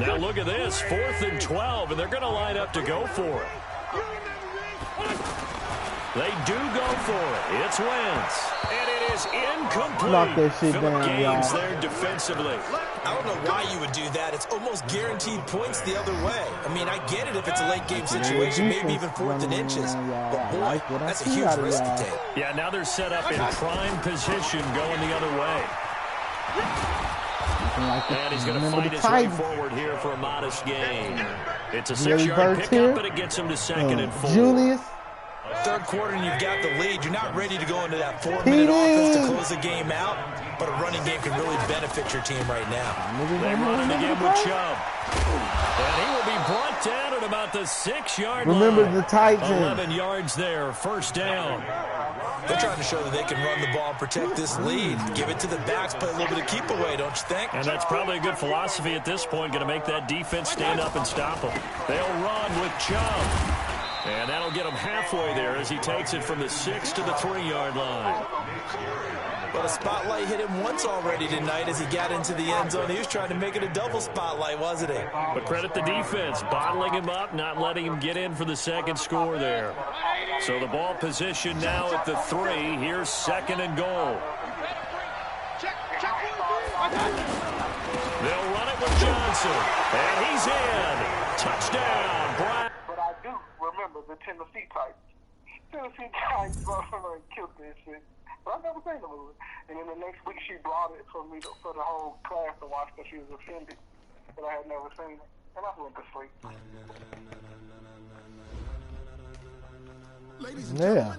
Now look at this, 4th and 12, and they're going to line up to go for it. They do go for it. It's Wentz. And it is incomplete. Knock that shit Phillip down, Gaines y'all. there defensively. I don't know why you would do that. It's almost guaranteed points the other way. I mean, I get it if it's a late game situation, maybe even 4th and inches. But boy, that's a huge risk to take. Yeah, now they're set up in prime position going the other way. And he's going to find his way forward here for a modest gain. It's a 6-yard pickup, but it gets him to 2nd and 4. Julius. Third quarter and you've got the lead. You're not ready to go into that 4-minute offense to close the game out, but a running game can really benefit your team right now. They run it again with Chubb. And he will be brought down at about the 6-yard line. Remember the Titans. 11 yards there, first down. They're trying to show that they can run the ball and protect this lead. Give it to the backs, play a little bit of keep away, don't you think? And that's probably a good philosophy at this point, going to make that defense stand up and stop them. They'll run with Chubb. And that'll get him halfway there as he takes it from the 6 to the 3-yard line. But a spotlight hit him once already tonight as he got into the end zone. He was trying to make it a double spotlight, wasn't he? But credit the defense, bottling him up, not letting him get in for the second score there. So the ball position now at the 3. Here's 2nd and goal. They'll run it with Johnson. And he's in. Touchdown, Brown. But I do remember the Tennessee Titans. Tennessee Titans killed this shit. But I've never seen the movie. And then the next week she brought it for me for the whole class to watch because she was offended that I had never seen it. And I went to sleep. Yeah.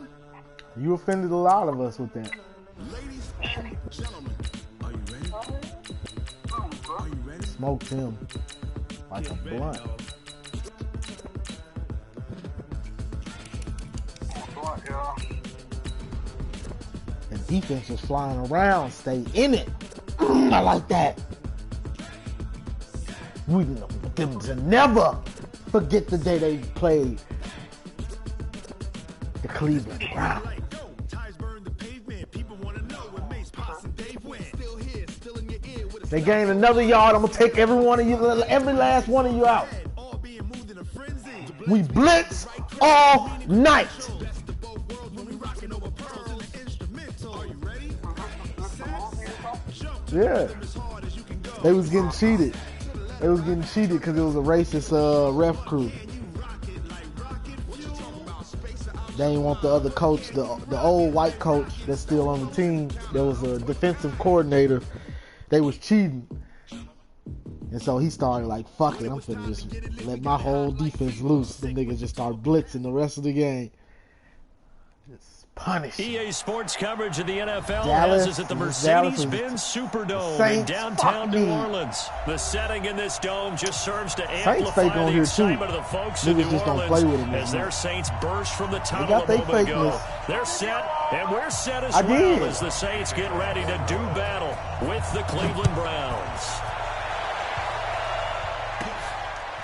You offended a lot of us with that. Ladies and gentlemen, are you ready? Are you ready? Smoked him like a blunt. The defense is flying around. Stay in it. I like that. We want them to never forget the day they played the Cleveland Browns. They gained another yard. I'm gonna take every last one of you out. We blitz all night. Yeah, they was getting cheated. They was getting cheated because it was a racist ref crew. They didn't want the other coach, the old white coach that's still on the team. There was a defensive coordinator. They was cheating. And so he started like, fuck it, I'm finna just let my whole defense loose. The niggas just start blitzing the rest of the game. Just punish. EA Sports coverage of the NFL has us at the Mercedes-Benz Superdome in downtown New Orleans. The setting in this dome just serves to amplify the excitement of the folks in New Orleans as their Saints burst from the tunnel a moment ago. They're set, and we're set as well as the Saints get ready to do battle with the Cleveland Browns.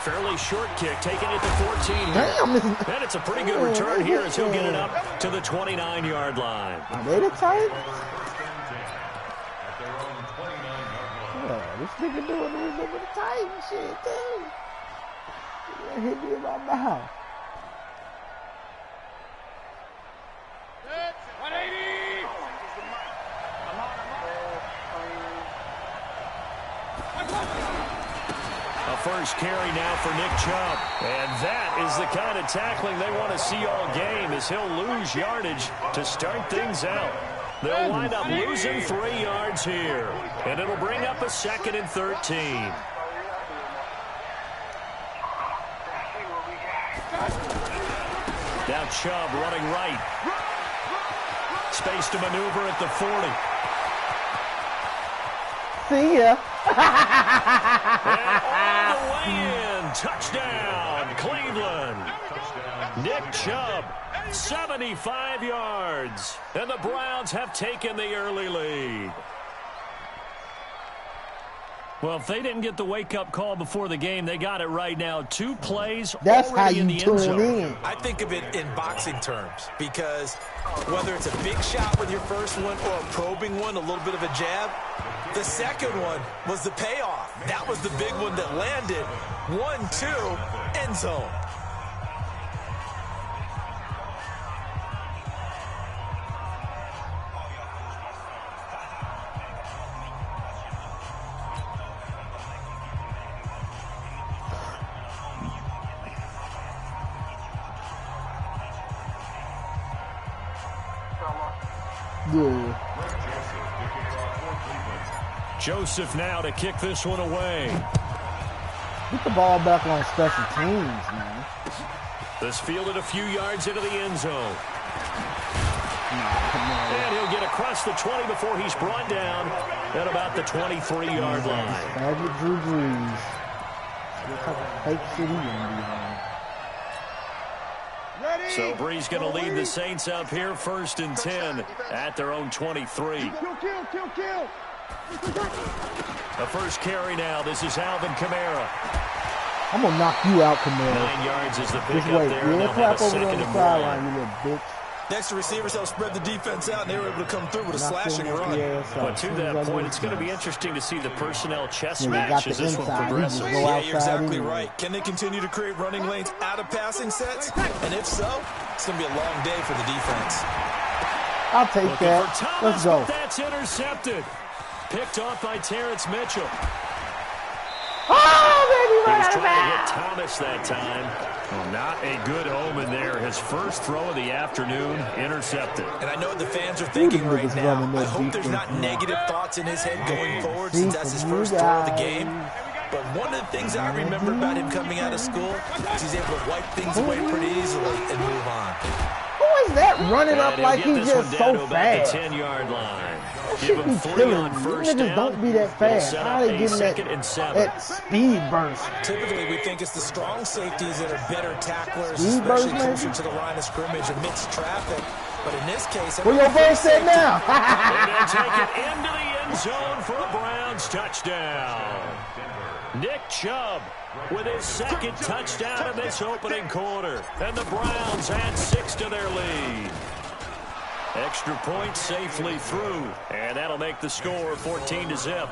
Fairly short kick, taking it to 14. Damn. And it's a pretty good return here as he'll get it up to the 29-yard line. Are they the Titans? Yeah, this nigga doing the Titan shit, too. He hit me in my mouth. 180! A first carry now for Nick Chubb. And that is the kind of tackling they want to see all game as he'll lose yardage to start things out. They'll wind up losing 3 yards here. And it'll bring up a 2nd and 13. Now Chubb running right. Space to maneuver at the 40. See ya. And all the way in. Touchdown, Cleveland. Nick Chubb, 75 yards. And the Browns have taken the early lead. Well, if they didn't get the wake-up call before the game, they got it right now. 2 plays already in the end zone. I think of it in boxing terms because whether it's a big shot with your first one or a probing one, a little bit of a jab, the second one was the payoff. That was the big one that landed. 1-2, end zone. Yeah. Joseph now to kick this one away. Get the ball back on special teams, man. This fielded a few yards into the end zone. And he'll get across the 20 before he's brought down at about the 23-yard line. Faggot Drew Brees. What type of fake shit he gonna be on? So Brees going to lead the Saints up here, 1st and 10 at their own 23. Kill. The first carry now. This is Alvin Kamara. I'm gonna knock you out, Kamara. 9 yards is the Just pickup wait. there. Yeah, clap over there on the sideline, you little bitch. Next, the receivers help spread the defense out, and they were able to come through with a slashing run. But to that point, it's going to be interesting to see the personnel chess match as this one progresses. Yeah, you're exactly right. Can they continue to create running lanes out of passing sets? And if so, it's going to be a long day for the defense. I'll take that. Let's go. That's intercepted. Picked off by Terrence Mitchell. Oh, baby, He right was out of trying to hit bounds. Thomas that time. Well, not a good omen there. His first throw of the afternoon, intercepted. And I know what the fans are thinking right niggas now. running their I hope there's not defense, negative thoughts in his head going forward See, since that's his from first you throw of the guys. game. But one of the things I remember about him coming out of school is he's able to wipe things away pretty easily and move on. Who is that running up And like he'll he's get this just one down so to about fast? the 10-yard line. That Give shit him be 3 killing on me. first You niggas down. don't be that It'll fast. set How up they a getting 2nd and 7. that speed burst? Typically, we think it's the strong safeties that are better tacklers, Speed especially burst, closer maybe? to the line of scrimmage amidst traffic. But in this case, Where your verse at now? And they'll take it into the end zone for a Browns touchdown. Nick Chubb with his 2nd touchdown in this opening quarter. And the Browns add 6 to their lead. Extra point safely through. And that'll make the score 14-0.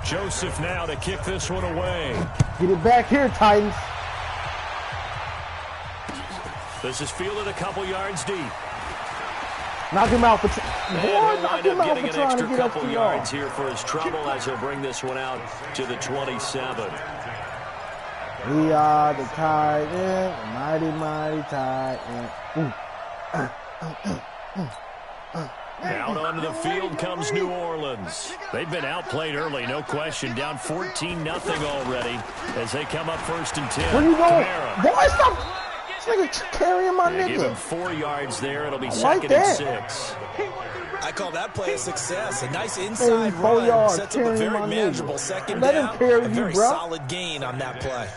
Joseph now to kick this one away. Get it back here, Titans. This is fielded a couple yards deep. Knock him out for And he'll knock wind him up out getting for an trying to extra get couple extra yards yards. here for his trouble as he'll bring this one out to the 27. We are the Titans, mighty, mighty Titans. Out onto the field comes New Orleans. They've been outplayed early, no question. Down 14-0 already as they come up 1st and 10. Where you going? Kamara. Boy, stop. This nigga carrying my They give him nigga. 4 yards there. It'll be like 2nd that. and 6. I call that play a success. A nice inside 4 run yards, sets up a carrying very my manageable nigga. 2nd Let him down. carry A you, very bro. solid gain on that play.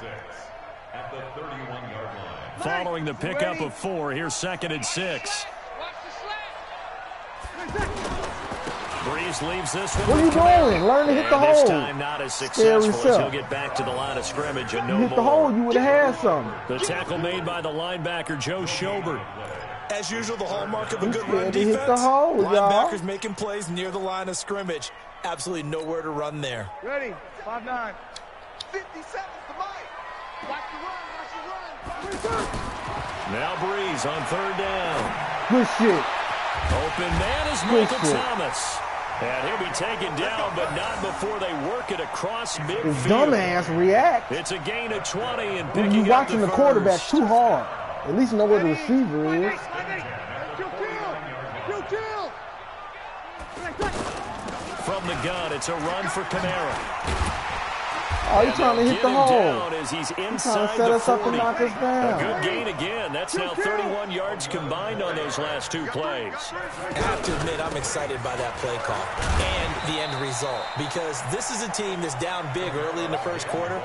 Following the pickup of 4, here's 2nd and 6. Breeze leaves this one. What are you doing? Learn to hit the And this hole. time not as successful as yourself. he'll get back to the line of scrimmage and You no hit the more. hole, you would have had something. The tackle made by the linebacker, Joe Schobert. As usual, the hallmark of a He's good scared run to hit defense. the hole, y'all. Linebackers making plays near the line of scrimmage. Absolutely nowhere to run there. Ready? 5-9. 50 seconds to Mike. Watch the run. Now Breeze on 3rd down. Good shit. Open man is Good Michael shit. Thomas. And he'll be taken down, but not before they work it across His midfield. dumbass react. It's a gain of 20 and When picking you up watching the the quarterback first. too hard. At least know where the receiver is. From the gun, it's a run for Kamara. Oh, he's trying to hit the hole. Down as he's Trying inside to set the us up 40. and knock us A down. good gain again. That's now 31 yards combined on those last 2 plays. I have to admit, I'm excited by that play call and the end result because this is a team that's down big early in the first quarter,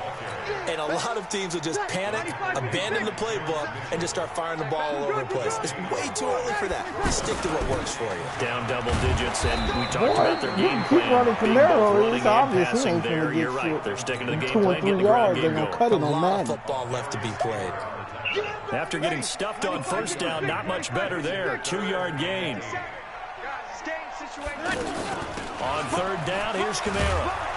and a lot of teams will just panic, abandon the playbook, and just start firing the ball all over the place. It's way too early for that. Stick to what works for you. Down double digits, and we talked Boy, about their you game keep plan. running being both Camaro, running it's and obvious he passing ain't there. finna get You're right. shit. They're sticking to the game 2 plan, and getting 3 the ground yards, they're game gonna going. cut A it on lot of Madden. football left to be played. After getting stuffed on 1st down, not much better there. 2-yard gain. Guys, it's game situation. on third down. Here's Kamara.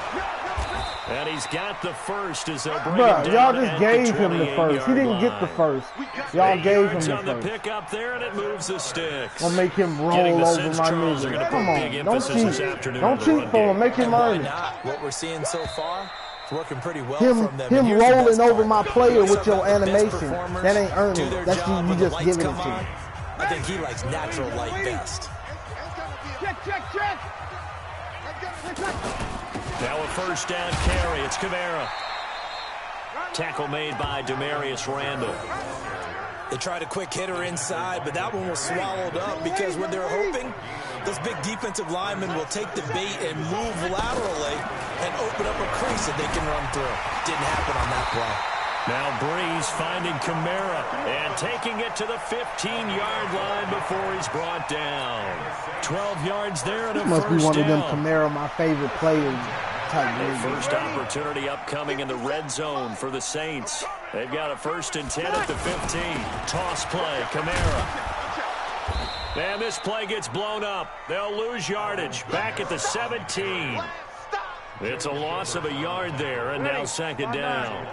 And he's got the first as they'll bring him down. Y'all just gave him the first. He didn't get the first. Y'all gave him the first. Pick up there, and it moves the sticks. I'll make him roll over my nigga. Come on, don't cheat. Don't cheat for him. Make him earn it. What we're seeing so far, it's working pretty well from them. Him rolling over my player with your animation, that ain't earning it. That's you just giving it to him. I think he likes natural light best. Check. Now a first down carry. It's Kamara. Tackle made by Demarius Randall. They tried a quick hitter inside, but that one was swallowed up because when they're hoping, those big defensive linemen will take the bait and move laterally and open up a crease that they can run through. Didn't happen on that play. Now Breeze finding Kamara and taking it to the 15-yard line before he's brought down. 12 yards there and a first down. Must be one of them Kamara, my favorite players. First opportunity upcoming in the red zone for the Saints. They've got a 1st and 10 at the 15. Toss play, Kamara. And this play gets blown up. They'll lose yardage. Back at the 17. It's a loss of a yard there, and now 2nd down.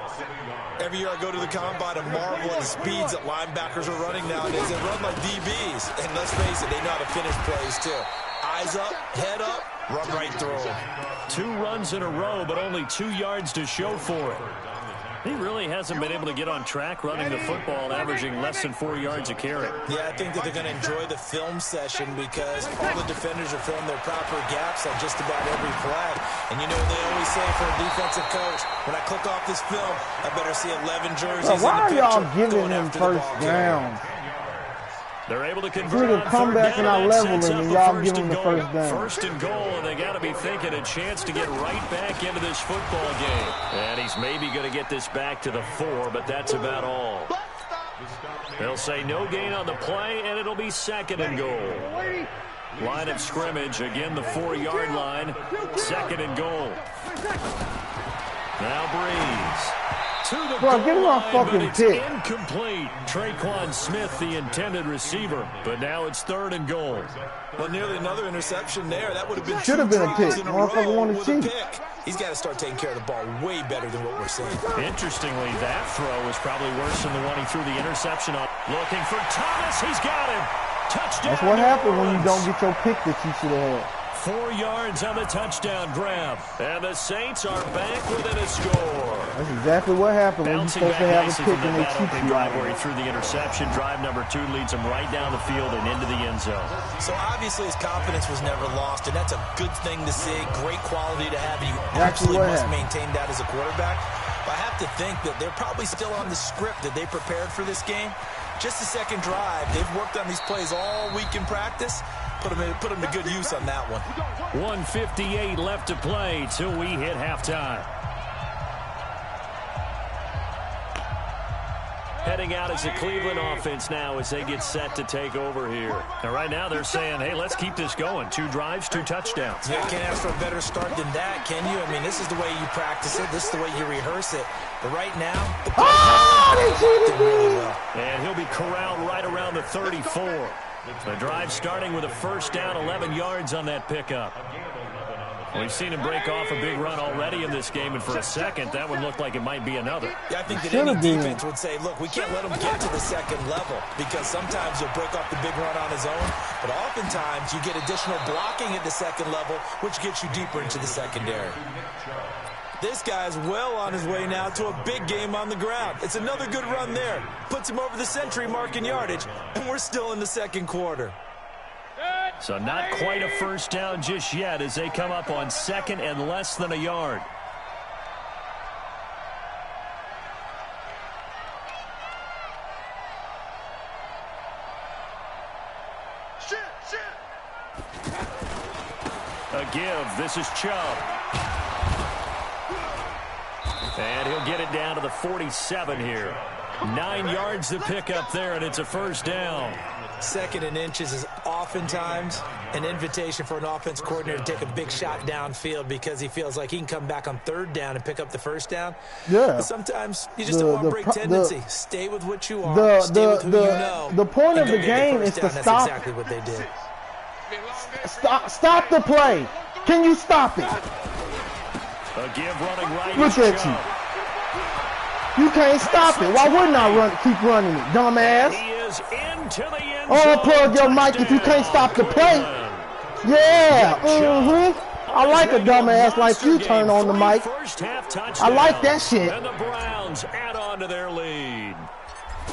Every year I go to the combine and marvel at the speeds that linebackers are running nowadays. They run like DBs. And let's face it, they know how to finish plays too. Eyes up, head up, run right through them. 2 runs in a row, but only 2 yards to show for it. He really hasn't been able to get on track running the football, averaging less than 4 yards a carry. Yeah, I think that they're going to enjoy the film session because all the defenders are filling their proper gaps on just about every play. And you know what they always say for a defensive coach, when I click off this film, I better see 11 jerseys in the picture. Why are y'all giving him first down? They're able to convert on come back and I level him and y'all give him the first down. 1st and goal, and they got to be thinking a chance to get right back into this football game. And he's maybe going to get this back to the 4, but that's about all. They'll say no gain on the play, and it'll be 2nd and goal. Line of scrimmage, again the 4-yard line. 2nd and goal. Now Breeze. Bro, give me my fucking pick. Incomplete. Traquan Smith, the intended receiver, but now it's 3rd and goal. Well, nearly another interception there. That would have been should have been a pick. Motherfucker wanted to cheat. He's got to start taking care of the ball way better than what we're seeing. Interestingly, that throw was probably worse than the one he threw the interception on. Looking for Thomas. He's got him. Touchdown. That's what happens when you don't get your pick that you should have had. 4 yards on the touchdown grab. And the Saints are back within a score. That's exactly what happened when you're supposed to have a pick and they cheat you. Drive where he threw the interception. Drive number 2 leads him right down the field and into the end zone. So obviously his confidence was never lost, and that's a good thing to see. Great quality to have. You absolutely must maintain that as a quarterback. But I have to think that they're probably still on the script that they prepared for this game. Just the second drive. They've worked on these plays all week in practice. Put them to good use on that one. 1:58 left to play till we hit halftime. Heading out as a Cleveland offense now as they get set to take over here. And right now they're saying, hey, let's keep this going. 2 drives, 2 touchdowns. Yeah, can't ask for a better start than that, can you? I mean, this is the way you practice it. This is the way you rehearse it. But right now, they cheated really well. And he'll be corralled right around the 34. The drive starting with a 1st down, 11 yards on that pickup. We've seen him break off a big run already in this game, and for a second, that would look like it might be another. Yeah, I think that any defense would say, look, we can't let him get to the 2nd level because sometimes he'll break off the big run on his own, but oftentimes you get additional blocking at the 2nd level, which gets you deeper into the secondary. This guy's well on his way now to a big game on the ground. It's another good run there. Puts him over the century mark in yardage, and we're still in the 2nd quarter. So not quite a 1st down just yet as they come up on 2nd and less than a yard. A give. This is Chubb. And he'll get it down to the 47 here. 9 yards to pick up there, and it's a 1st down. 2nd and inches is oftentimes an invitation for an offense coordinator to take a big shot downfield because he feels like he can come back on 3rd down and pick up the 1st down. Yeah. But sometimes you just don't want to break tendency. Stay with what you are. Stay with who you know. The point of the game is to stop. That's exactly what they did. Stop the play. Can you stop it? A give running right. Look at you. You can't stop it. Why wouldn't I keep running it, dumbass? He is into the end zone. Unplug your mic if you can't stop the play. Yeah. I like a dumbass like you turn on the mic. I like that shit. And the Browns add on to their lead.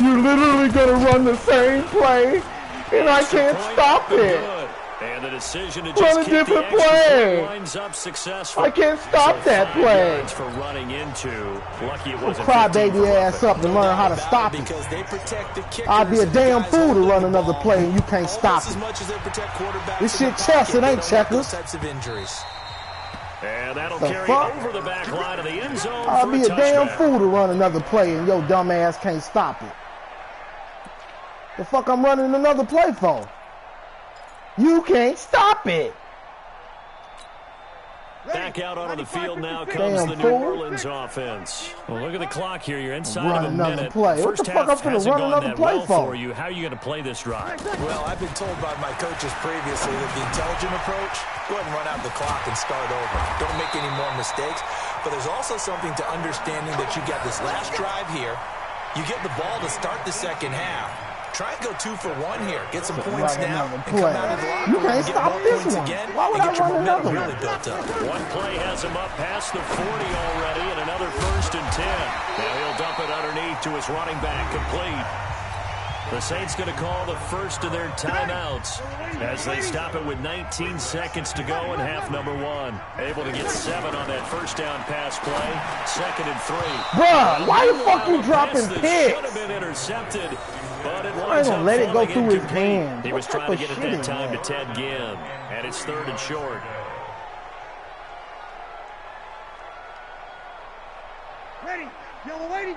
You're literally gonna run the same play, and I can't stop it. And the decision to run a different play. Lines up successful. I can't stop that play. For running into. Lucky it wasn't. Cry baby ass up and learn how to stop it. I'd be a damn fool to run another play and you can't stop it. This shit chess, it ain't checkers. And that'll carry over the back line of the end zone. I'd be a damn fool to run another play and your dumb ass can't stop it. The fuck I'm running another play for? You can't stop it. Back out onto the field now comes the New Orleans offense. Well, look at the clock here. You're inside of a minute. Play. What the fuck I'm gonna run another play for? You. How are you going to play this drive? Well, I've been told by my coaches previously that the intelligent approach, go ahead and run out the clock and start over. Don't make any more mistakes. But there's also something to understanding that you got this last drive here. You get the ball to start the second half. Try and go 2 for 1 here. Get some points now and come out of the locker room. You can't stop this one. Why would I run another one? Really built up. One play has him up past the 40 already, and another 1st and 10. Now he'll dump it underneath to his running back, complete. The Saints going to call the first of their timeouts as they stop it with 19 seconds to go in half number 1. Able to get 7 on that first down pass play. 2nd and 3. Bruh, why the fuck you dropping picks? Should have been intercepted. But it I ain't gonna let it go through his hands. He was trying to get it that time to Ted Ginn. And it's 3rd and short. Ready. Yellow lady.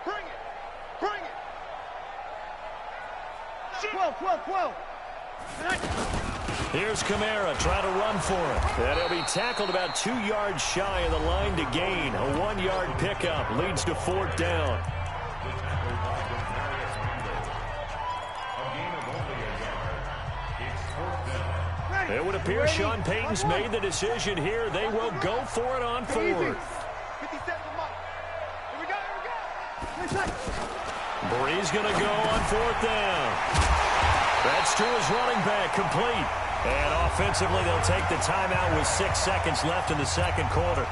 Bring it. 12. Here's Kamara trying to run for it. And he'll be tackled about 2 yards shy of the line to gain. A 1-yard pickup leads to 4th down. It would appear Sean Payton's made the decision here. They will go for it on 4th. 57 Here we go. Bree's going to go on 4th down. That's to his running back, complete. And offensively, they'll take the timeout with 6 seconds left in the second quarter.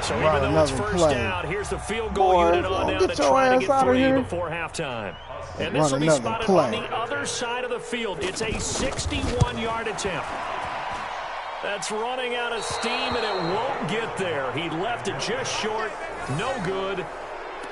So even though it's first down, here's the field goal unit on down to try to get 3 before halftime. And this will be spotted on the other side of the field. It's a 61-yard attempt. That's running out of steam, and it won't get there. He left it just short. No good.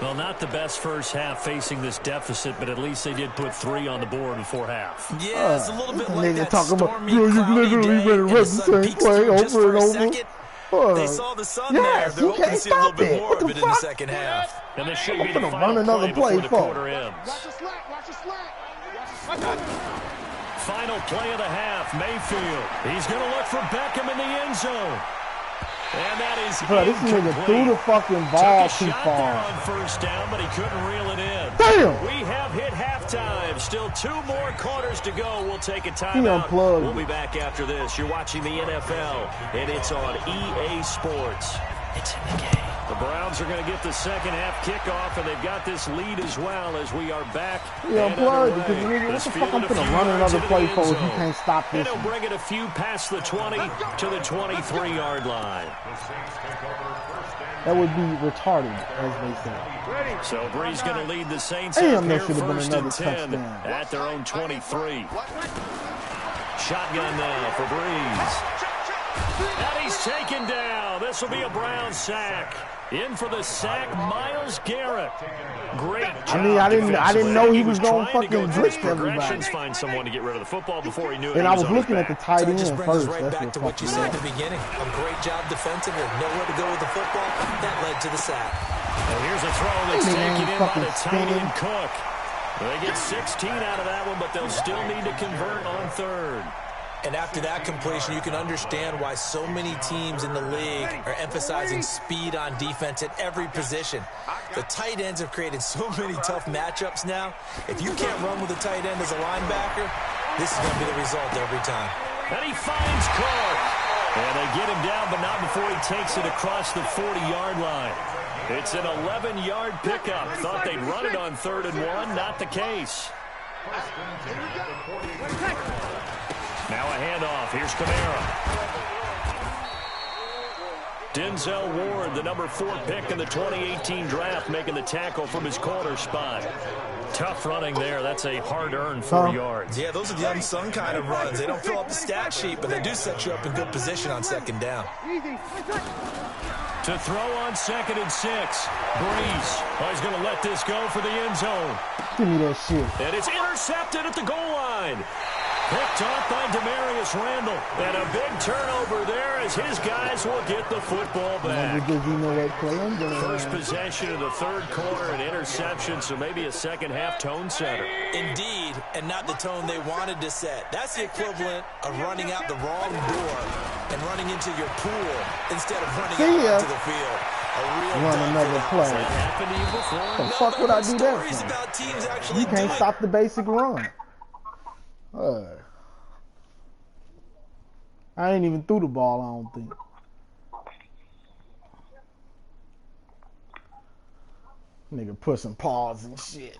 Well, not the best first half facing this deficit, but at least they did put 3 on the board before half. Yeah, it's a little bit like that stormy, you literally been cloudy day, and the sun peeks through just for a second. They saw the sun there. They're hoping to see a little bit more of it in the second half. And this should be the final play before the quarter ends. Watch the slack. Final play of the half, Mayfield. He's going to look for Beckham in the end zone. And that is this nigga threw the fucking ball too far. On first down, but he couldn't reel it in. Damn! We have hit halftime. Still 2 more quarters to go. We'll take a timeout. We'll be back after this. You're watching the NFL, and it's on EA Sports. It's in the game. The Browns are going to get the second half kickoff, and they've got this lead as well as we are back. Because what the fuck I'm going to run another play for if you can't stop this? And he'll bring it a few past the 20 to the 23-yard line. That would be retarded, as they say. So Bree's going to lead the Saints up here 1st and 10 at their own 23. Shotgun now for Breeze. And he's taken down. This will be a Brown sack. In for the sack, Myles Garrett. Great job. I didn't know he was going to fucking blitz everybody. Find someone to get rid of the football before he knew it. And I was looking at the tight end first. Right back to what you said at the beginning. A great job defensively. Nowhere to go with the football. That led to the sack. And here's a throw that's taken in by the tight end Cook. They get 16 out of that one, but they'll still need to convert on 3rd. And after that completion, you can understand why so many teams in the league are emphasizing speed on defense at every position. The tight ends have created so many tough matchups now. If you can't run with a tight end as a linebacker, this is going to be the result every time. And he finds Clark. And they get him down, but not before he takes it across the 40-yard line. It's an 11-yard pickup. Thought they'd run it on 3rd and 1. Not the case. Now a handoff. Here's Kamara. Denzel Ward, the number 4 pick in the 2018 draft, making the tackle from his corner spot. Tough running there. That's a hard-earned 4 yards. Yeah, those are the unsung kind of runs. They don't fill up the stat sheet, but they do set you up in good position on 2nd down. To throw on 2nd and 6. Breeze. Oh, he's going to let this go for the end zone. Give me that shit. And it's intercepted at the goal line. Picked off by Demarius Randall. And a big turnover there as his guys will get the football back. First possession of the 3rd quarter, an interception, so maybe a second-half tone setter. Indeed, and not the tone they wanted to set. That's the equivalent of running out the wrong door and running into your pool instead of running out into the field. Run another play. The fuck would I do that for? You can't stop the basic run. I ain't even threw the ball, I don't think. Nigga put some paws and shit.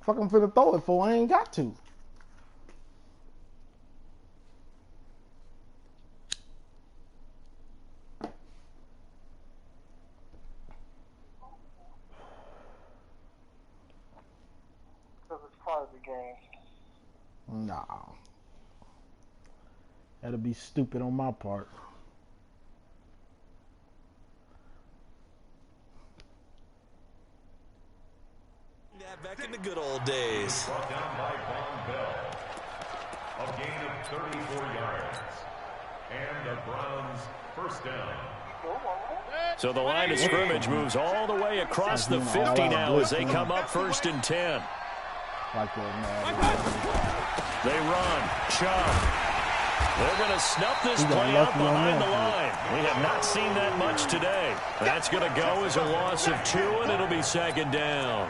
Fuck, I'm finna throw it for I ain't got to. Nah. That'll be stupid on my part. Back in the good old days. Brought down by Von Bell. A gain of 34 yards. And the Browns first down. So the line of scrimmage moves all the way across the 50 now as they come up 1st and 10. They run. Chubb. They're going to snuff this play out behind the line. We have not seen that much today. That's going to go as a loss of 2, and it'll be 2nd down.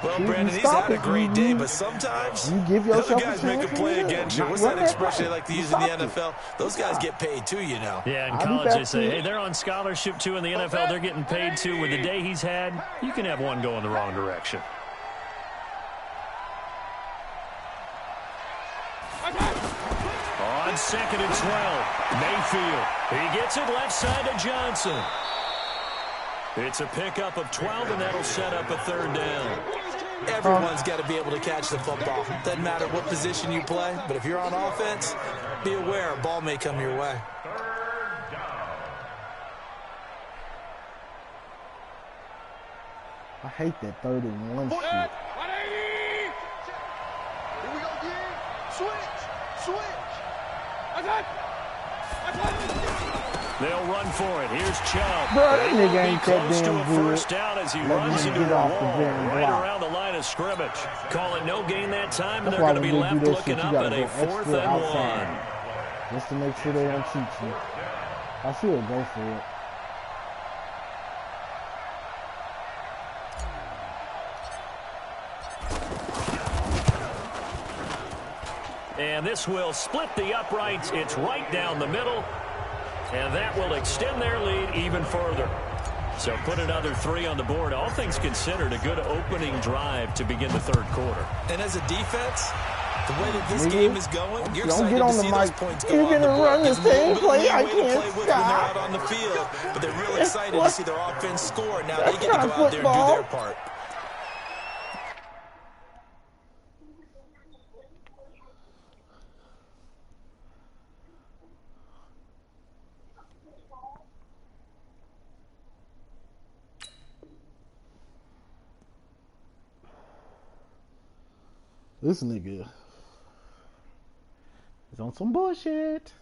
Well, Brandon, he's had a great day, but sometimes the other guys make a play against you. What's that expression they like to use in the NFL? Those guys get paid too, you know. Yeah, in college they say, hey, they're on scholarship too. In the NFL, they're getting paid too. With the day he's had, you can have one go in the wrong direction. On 2nd and 12, Mayfield. He gets it left side to Johnson. It's a pickup of 12, and that'll set up a 3rd down. Everyone's got to be able to catch the football. Doesn't matter what position you play, but if you're on offense, be aware a ball may come your way. I hate that 3rd and 1 shit. Here we go again. Switch. Attack. They'll run for it. Here's Chubb. Bro, that nigga ain't that close to damn a good. first down as he runs into a wall right around the line of scrimmage. Calling no gain that time, and they're going to be left looking up at a 4th and 1. Just to make sure they don't cheat you. I should go for it. And this will split the uprights. It's right down the middle. And that will extend their lead even further. So put another 3 on the board. All things considered, a good opening drive to begin the 3rd quarter. And as a defense, the way that this game is going, you're excited get on to the see mic. those points go You're on the gonna board. run the There's a little same bit play. of I leeway to can't play with when they're stop. out on the field, but they're real excited to see their offense score. Now they That's get to go not out there and do football. their part. This nigga is on some bullshit.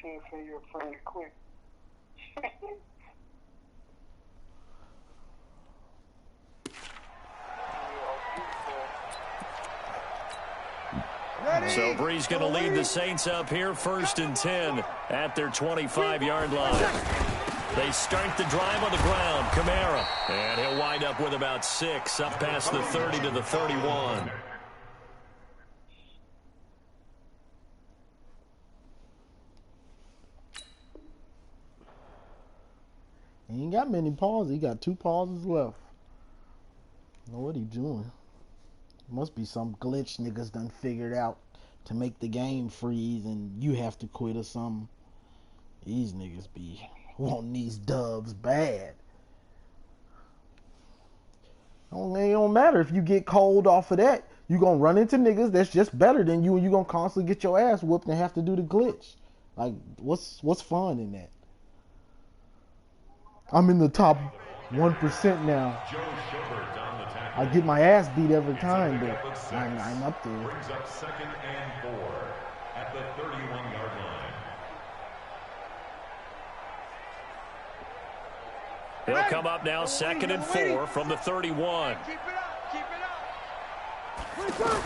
should say you're pretty quick. So Brees going to lead the Saints up here, 1st and 10 at their 25-yard line. They start the drive on the ground. Kamara. And he'll wind up with about 6 up past the 30 to the 31. He ain't got many pauses. He got 2 pauses left. Know what he doing. Must be some glitch niggas done figured out to make the game freeze and you have to quit or something. These niggas be wanting these dubs bad. It don't matter if you get cold off of that. You gonna run into niggas that's just better than you and you gonna constantly get your ass whooped and have to do the glitch. Like, what's fun in that? I'm in the top 1% now. I get my ass beat every time, but I'm up there. Brings up 2nd and 4 at the 31-yard line. He'll come up now 2nd and 4 from the 31. Keep it up. Keep it up.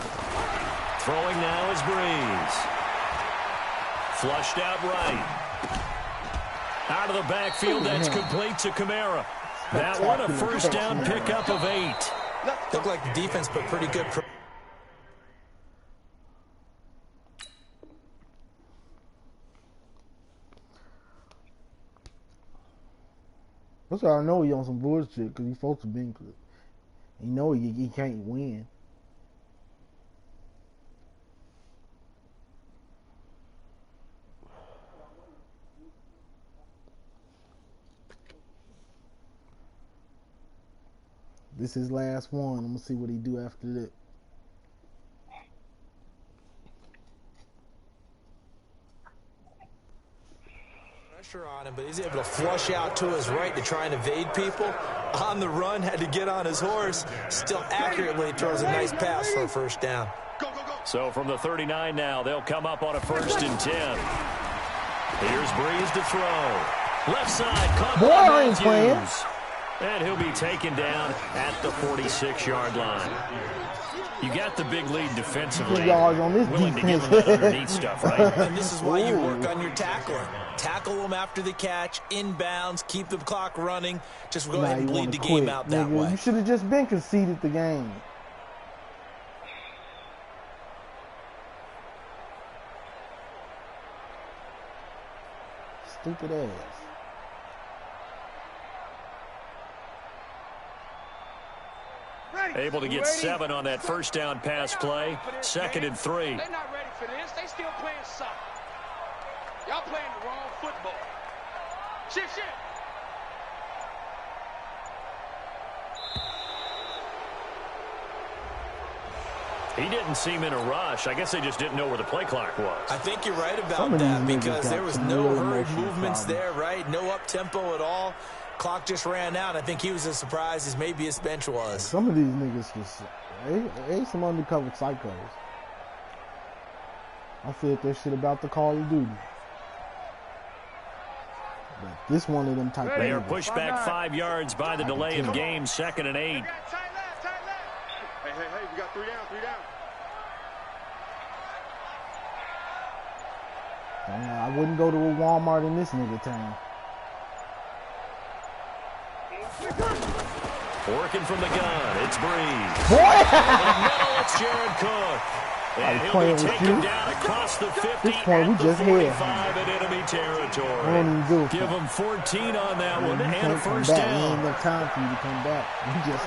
Throwing now is Brees. Flushed out right. Out of the backfield, that's complete to Kamara. That one a 1st down pickup of 8. Looked like the defense put pretty good. That's how I know he on some bullshit, because he's supposed to be good. He know he can't win. This is his last one. I'm going to see what he do after that. Pressure on him, but he's able to flush out to his right to try and evade people. On the run, had to get on his horse. Still accurately throws a nice pass for a 1st down. So from the 39 now, they'll come up on a 1st and 10. Here's Brees to throw. Left side, caught by Matthews. And he'll be taken down at the 46-yard line. You got the big lead defensively. Willing to give them that underneath stuff, right? And this is why you work on your tackling. Tackle them after the catch, inbounds, keep the clock running. Just go ahead and bleed the game out that way. You should have just been conceded the game. Stupid ass. Able to get 7 on that 1st down pass play. 2nd and 3. They're not ready for this. They still playing soccer. Y'all playing the wrong football. Shit. He didn't seem in a rush. I guess they just didn't know where the play clock was. I think you're right about that because there was no hurried movements there, right? No up-tempo at all. Clock just ran out. I think he was as surprised as maybe his bench was. Some of these niggas just, they some undercover psychos. I said that shit about the Call of Duty. But this one of them type of They are pushed back 5 yards by the delay of game, 2nd and 8. Tight left. Hey, we got 3 down. I wouldn't go to a Walmart in this nigga town. Working from the gun, it's Brees. Boy! No, it's Jared Cook. And he'll be taken down across the 50 point, at the 45 had in enemy territory. Give him 14 on that one and a 1st down. There ain't no time for you to come back. You just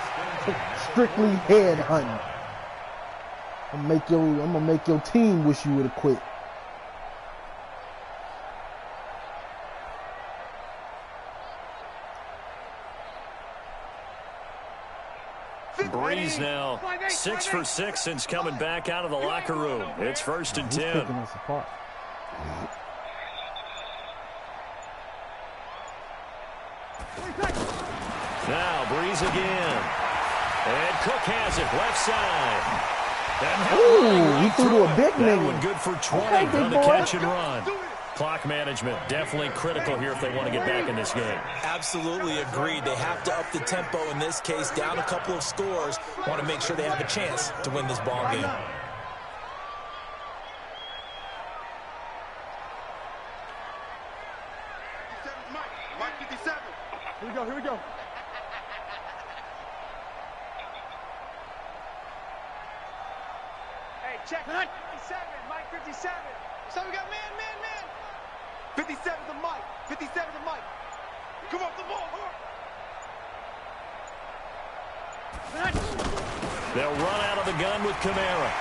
strictly head hunting. I'm gonna make your team wish you would have quit. Brees now 6 for 6 since coming back out of the locker room. It's 1st and 10. Picking us apart. Now Brees again. And Cook has it left side. Ooh, he threw to a big That nigga. one good for 20 on the catch and run. Clock management, definitely critical here if they want to get back in this game. Absolutely agreed. They have to up the tempo in this case, down a couple of scores. Want to make sure they have a chance to win this ball game. Mike 57. Here we go. Hey, check. 57, Mike 57. So we got man. 57 to Mike. 57 to Mike. Come up the ball. They'll run out of the gun with Kamara.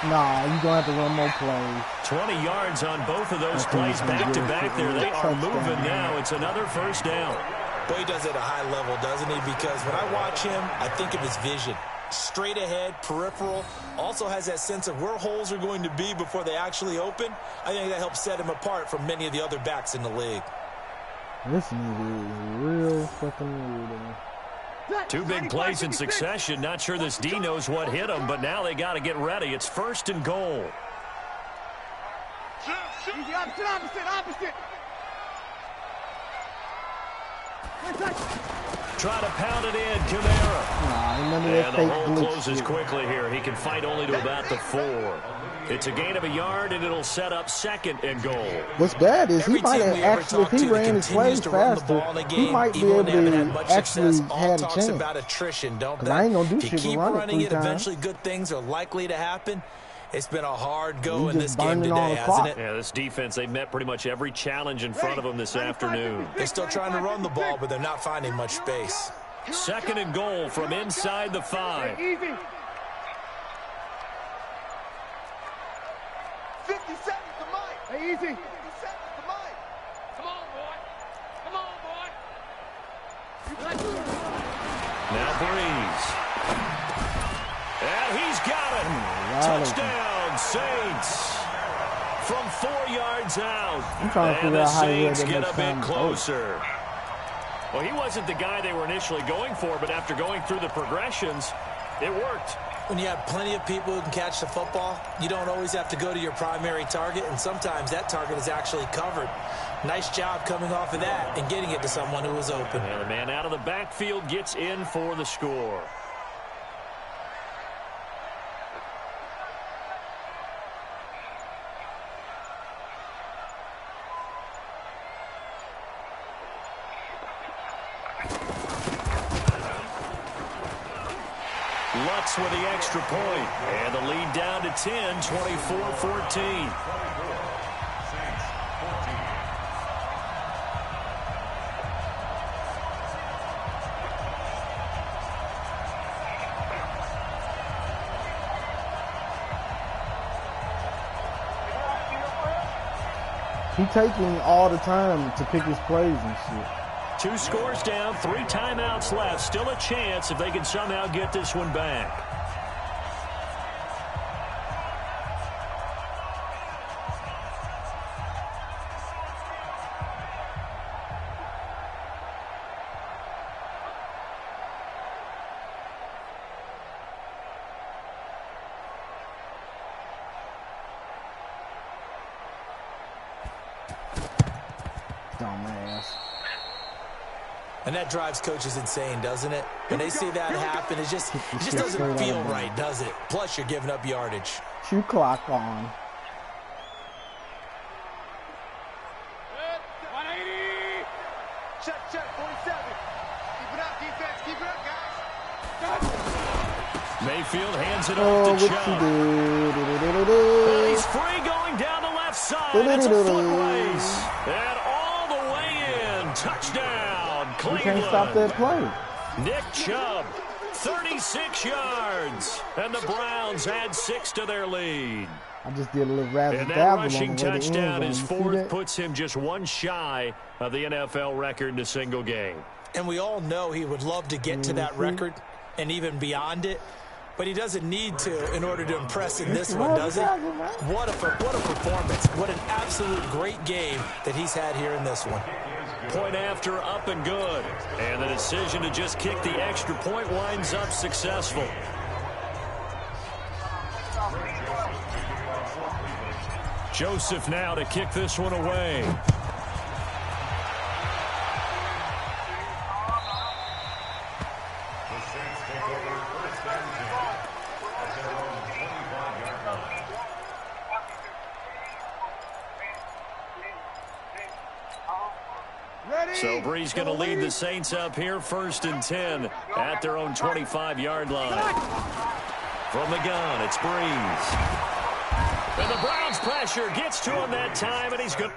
Nah, you're going to have to run more plays. 20 yards on both of those plays back-to-back there. They are moving now. It's another first down. Boy, he does it at a high level, doesn't he? Because when I watch him, I think of his vision. Straight ahead, peripheral, also has that sense of where holes are going to be before they actually open. I think that helps set him apart from many of the other backs in the league. This nigga is real fucking weird. 2 big plays in succession. Not sure this D knows what hit him, but now they got to get ready. It's 1st and goal. Easy, opposite. Try to pound it in, Kamara. And the hole closes quickly here. He can fight only to about the 4. It's a gain of a yard, and it'll set up 2nd and goal. What's bad is he might have actually, if he ran his plays faster, he might be able to actually have a chance. Because I ain't going to do shit to run it 3 times. Eventually good things are likely to happen. It's been a hard go in this game today, hasn't it? Yeah, this defense, they've met pretty much every challenge in front of them this afternoon. They're still trying to run the ball, but they're not finding much space. 2nd and goal from inside the 5. Easy. 57 to Mike. Hey, easy. 57 to Mike. Come on, boy. Now Breeze. And he's got it. Touchdown, Saints. From 4 yards out. And the Saints get a bit closer. Well, he wasn't the guy they were initially going for, but after going through the progressions, it worked. When you have plenty of people who can catch the football, you don't always have to go to your primary target, and sometimes that target is actually covered. Nice job coming off of that and getting it to someone who was open. And the man out of the backfield gets in for the score. Lutz with the extra point. And the lead down to 10, 24-14. He taking all the time to pick his plays and shit. 2 scores down, 3 timeouts left. Still a chance if they can somehow get this one back. Dumbass. And that drives coaches insane, doesn't it? When they see that happen, it just doesn't feel right, does it? Plus, you're giving up yardage. Shoe clock on. 180. Check, 47. Keep it up, defense. Keep it up, guys. Mayfield hands it off to Chubb. He's free going down the left side. It's a foot race. And all the way in. Touchdown, Cleveland. You can't stop that play. Nick Chubb, 36 yards. And the Browns add 6 to their lead. I just did a little razzle And that dazzle rushing touchdown is is 4th, puts him just 1 shy of the NFL record in a single game. And we all know he would love to get to that record and even beyond it. But he doesn't need to in order to impress in this one, does he? What a performance. What an absolute great game that he's had here in this one. Point after, up and good. And the decision to just kick the extra point winds up successful. Joseph now to kick this one away. The Saints take over first and 10 at their own 25-yard line. So Bree's going to lead the Saints up here, 1st and 10 at their own 25-yard line. From the gun, it's Breeze. And the Browns pressure gets to him that time, and he's good.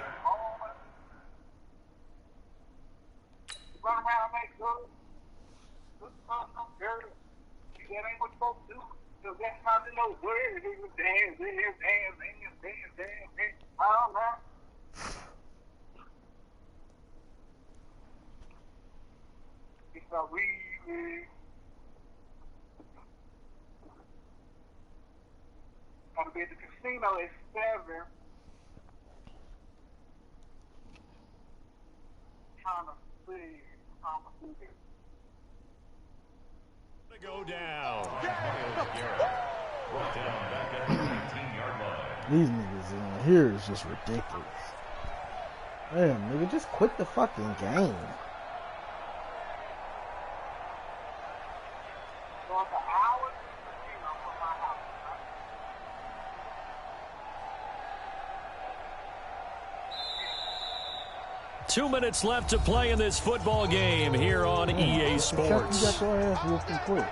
Gonna be at the casino at 7. Trying to see. To go down. Brought down back at the 19-yard line. These niggas in here is just ridiculous. Damn, nigga, just quit the fucking game. For the hours, from my house, right? 2 minutes left to play in this football game here on EA Sports. You got your ass whooped quick.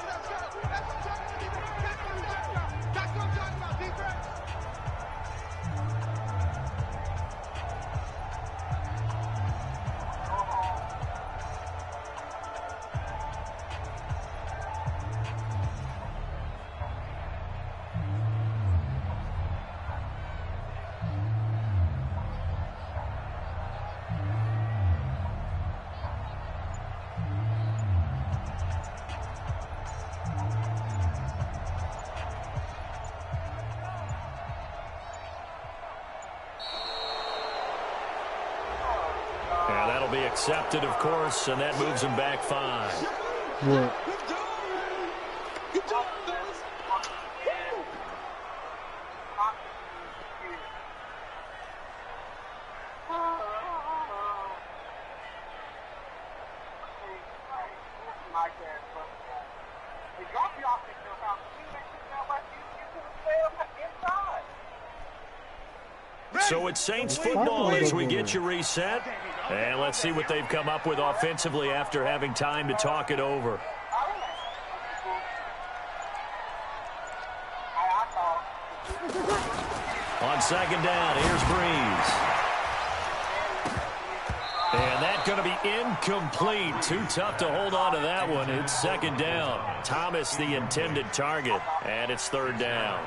And that'll be accepted, of course, and that moves him back 5. Yeah. So it's Saints football as we get you reset. And let's see what they've come up with offensively after having time to talk it over. On 2nd down, here's Breeze. And that's going to be incomplete. Too tough to hold on to that one. It's 2nd down. Thomas the intended target, and it's 3rd down.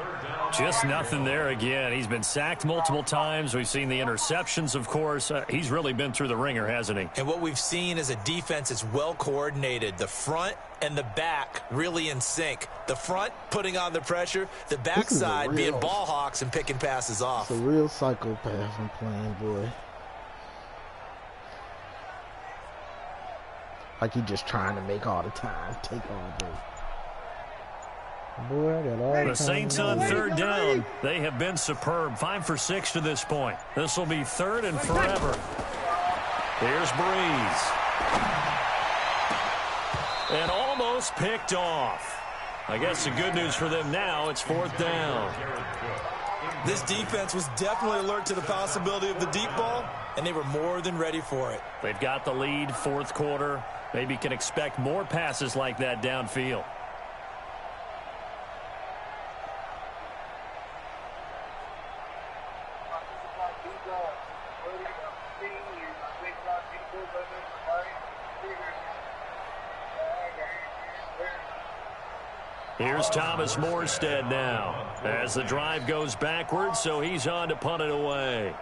Just nothing there again. He's been sacked multiple times. We've seen the interceptions, of course. He's really been through the ringer, hasn't he? And what we've seen is a defense that's well coordinated. The front and the back really in sync. The front putting on the pressure, the backside being ball hawks and picking passes off. It's a real psychopath I'm playing, boy. Like he just trying to make all the time, take all day. Boy, I got all the Saints on 3rd down. They have been superb. 5 for 6 to this point. This will be 3rd and forever. Here's Breeze. And almost picked off. I guess the good news for them now, it's 4th down. This defense was definitely alert to the possibility of the deep ball, and they were more than ready for it. They've got the lead, 4th quarter. Maybe can expect more passes like that downfield. Here's Thomas Morstead now as the drive goes backwards, so he's on to punt it away.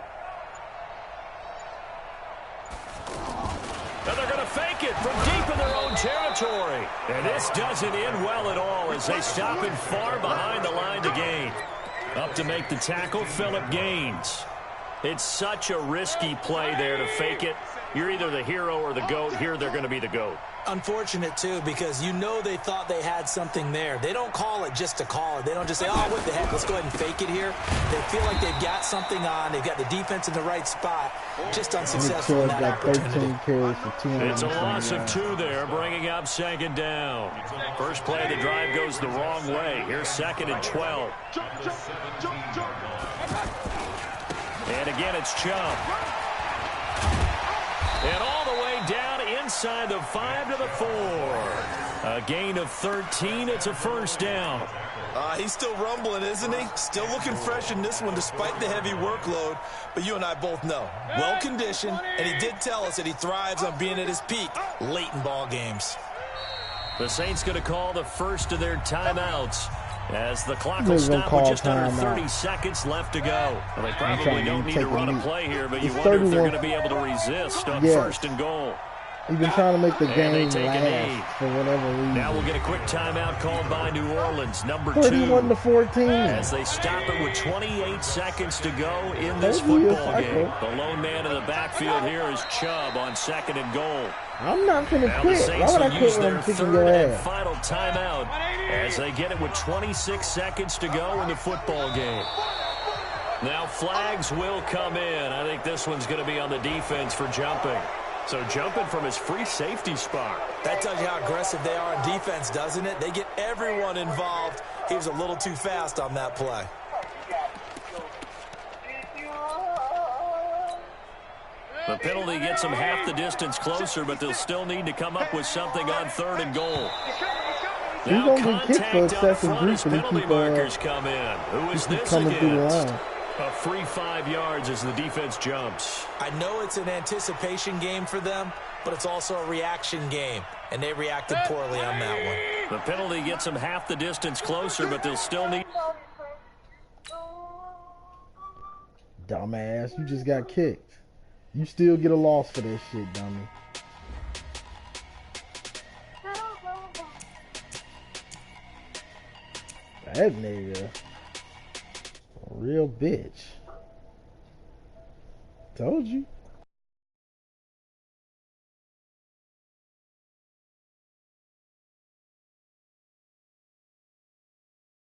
And they're going to fake it from deep in their own territory. And this doesn't end well at all as they stop him far behind the line to gain. Up to make the tackle, Phillip Gaines. It's such a risky play there to fake it. You're either the hero or the GOAT. Here they're going to be the GOAT. Unfortunate, too, because you know they thought they had something there. They don't call it just to call it. They don't just say, oh, what the heck, let's go ahead and fake it here. They feel like they've got something on. They've got the defense in the right spot. Just unsuccessful in that opportunity. It's a loss of 2 there, bringing up 2nd down. First play of the drive goes the wrong way. Here's 2nd and 12. And again, it's Chubb. And all the way down inside the 5 to the 4. A gain of 13. It's a first down. He's still rumbling, isn't he? Still looking fresh in this one despite the heavy workload. But you and I both know, well-conditioned, and he did tell us that he thrives on being at his peak late in ball games. The Saints going to call the first of their timeouts as the clock will stop with just under 30 seconds left to go. Well, they probably don't need to run a play here, but you wonder if they're going to be able to resist on 1st and goal. He's been trying to make the game last for whatever reason. Now we'll get a quick timeout called by New Orleans, number 2. 31-14. As they stop it with 28 seconds to go in this football game. The lone man in the backfield here is Chubb on 2nd and goal. I'm not going to now quit. The Saints Why would I use quit when their I'm kicking 3rd your and ass? final timeout as they get it with 26 seconds to go in the football game. Now flags will come in. I think this one's going to be on the defense for jumping. So jumping from his free safety spot. That tells you how aggressive they are on defense, doesn't it? They get everyone involved. He was a little too fast on that play. The penalty gets them half the distance closer, but they'll still need to come up with something on 3rd and goal. Now contact up front as penalty markers come in. Who is this against? A free 5 yards as the defense jumps. I know it's an anticipation game for them, but it's also a reaction game, and they reacted poorly on that one. The penalty gets them half the distance closer, but they'll still need... Dumbass, you just got kicked. You still get a loss for that shit, dummy. That nigga. Real bitch. Told you.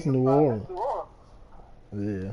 New Orleans. Yeah.